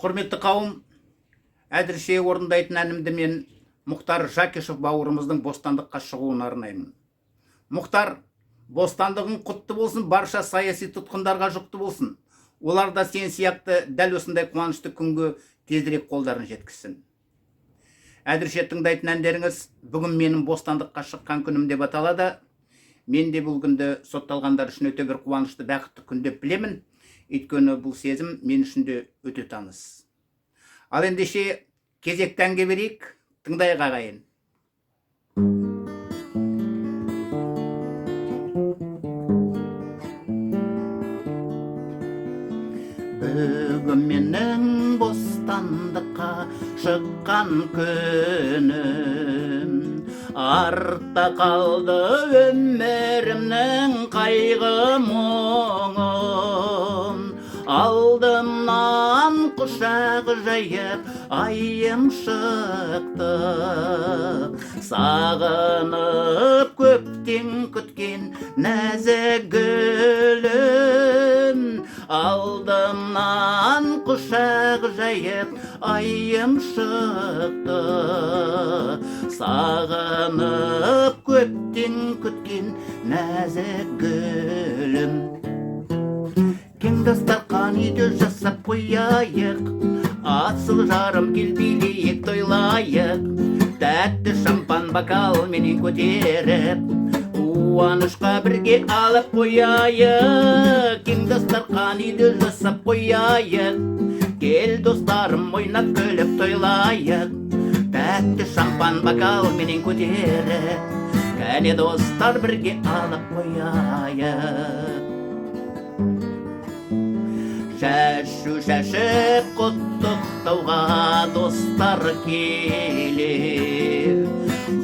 Құрметті қауым, әзірше орындайтын әнімді мен Мұхтар Жакишев бауырымыздың бостандыққа шығуына арнаймын. Мұхтар, бостандығың құтты болсын, барша саяси тұтқындарға жұқты болсын. Олар да сен сияқты дәл осындай қуанышты күнге тезірек қолдарын жеткізсін. Әзірше тыңдайтын әндеріңіз бүгін менің бостандыққа шыққан күнім деп аталады. Мен де бұл күнді сотталғандар үшін өте бір қуанышты, бақытты күн деп білемін. Өйткені бұл сезім мен үшін де өте таныс. Ал ендеше кезекті әнге берейік, тыңдайық ағайын. Бүгін менің бостандыққа шыққан күнім, артта қалды өмірімнің қайғы мұңын. Алдымнан құшақ жайып айым шықты, сағынып көптен күткен нәзік гүлім. Алдымнан құшақ жайып айым шықты, сағынып көптен күткен нәзік гүлім. Кең дастархан үйде жасап қояйық, асыл жарым кел билейік тойлайық. Тәтті шампан бокал менен көтеріп, қуанышқа бірге алып қояйық. Кең дастархан үйде жасап қояйық, кел достарым ойнап күліп тойлайық. Тәтті шампан бокал менен көтеріп, кәне достар бірге алып қояйық. Шашу шашып құттықтауға достар келер,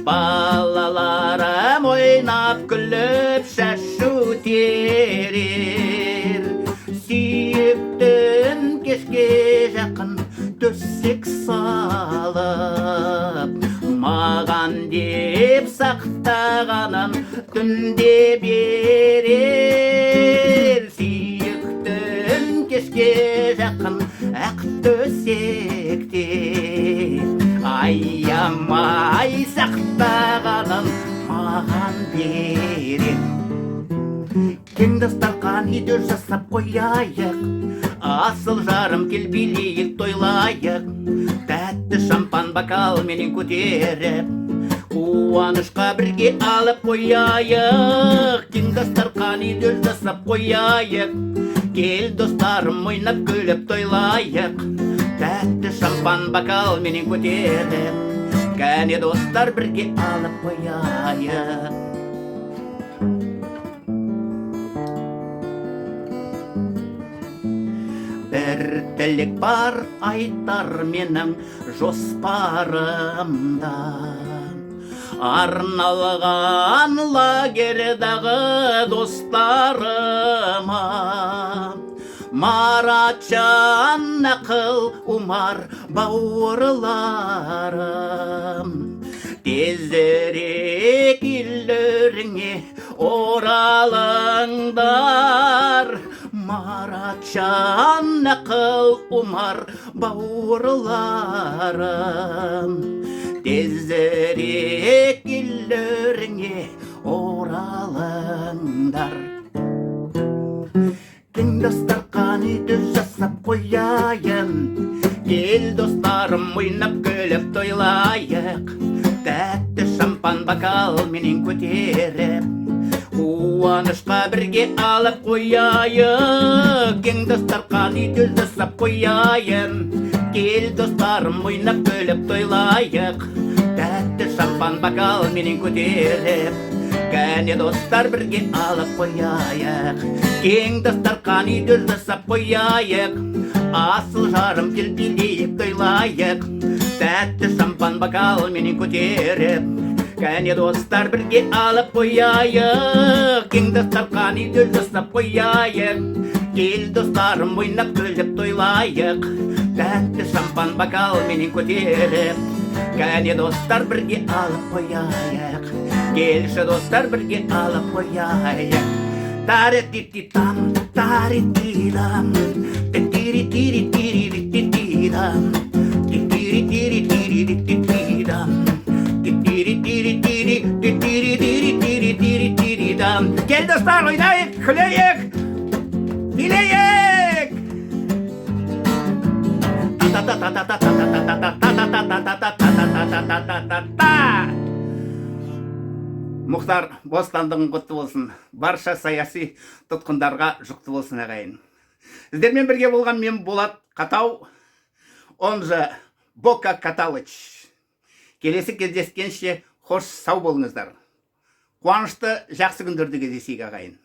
балаларым ойнап күліп шашу терер. Сүйіктім кешке жақын төсек салып, маған деп сақтағанын түнде берер. Кешке жақын ақ төсекте, аямай сақтағанын маған берер. Кең дастархан үйде жасап қояйық, асыл жарым кел билейік тойлайық. Тәтті шампан бокал менен көтеріп, қуанышқа бірге алып қояйық. Кең дастархан үйде жасап қояйық, кел достарым ойнап күліп тойлайық. Тәтті шампан бокал менен көтеріп, кәне достар бірге алып қояйық. Бір тілек бар айтар менің жоспарымда, арналған лагердағы достарыма. Маратжан, Ақыл, Умар бауырларым, тезірек үйлеріңе оралыңдар. Маратжан, Ақыл, Умар бауырларым, тезірек үйлеріңе оралыңдар. Кең дастархан үйде жасап қояйын, кел достарым ойнап күліп тойлайық. Тәтті шампан бокал менен көтеріп, қуанышқа бірге алып қояйық. Кең дастархан үйде жасап қояйын, кел достарым ойнап күліп тойлайық. Тәтті шампан бокал менен көтеріп, кәне достар бірге алып қояйық. Кең дастархан үйде жасап қояйық, асыл жарым кел билейік тойлайық. Тәтті шампан бокал менен көтеріп, кәне достар бірге алып қояйық. Кең дастархан үйде жасап қояйық, кел достарым ойнап күліп тойлайық. Тәтті шампан бокал менен көтеріп, кәне достар бірге алып қояйық. Келші достар бірге алып қояйық. Тари-ти-ти-там, тари-ти-дам, ти-ти-ри-ти-ри-ти-ри-ти-ти-дам. жастар, ойнайық, күлейік, билейік. Мұхтар бостандығың құтты болсын. Барша саяси тұтқындарға жүкті болсын ағайын. Сіздермен бірге болған мен Болат Қатау, он же Бока Каталыч. Келесі кездескенше хош сау болыңыздар. Қуанышты жақсы күндерде кездесейік ағайын.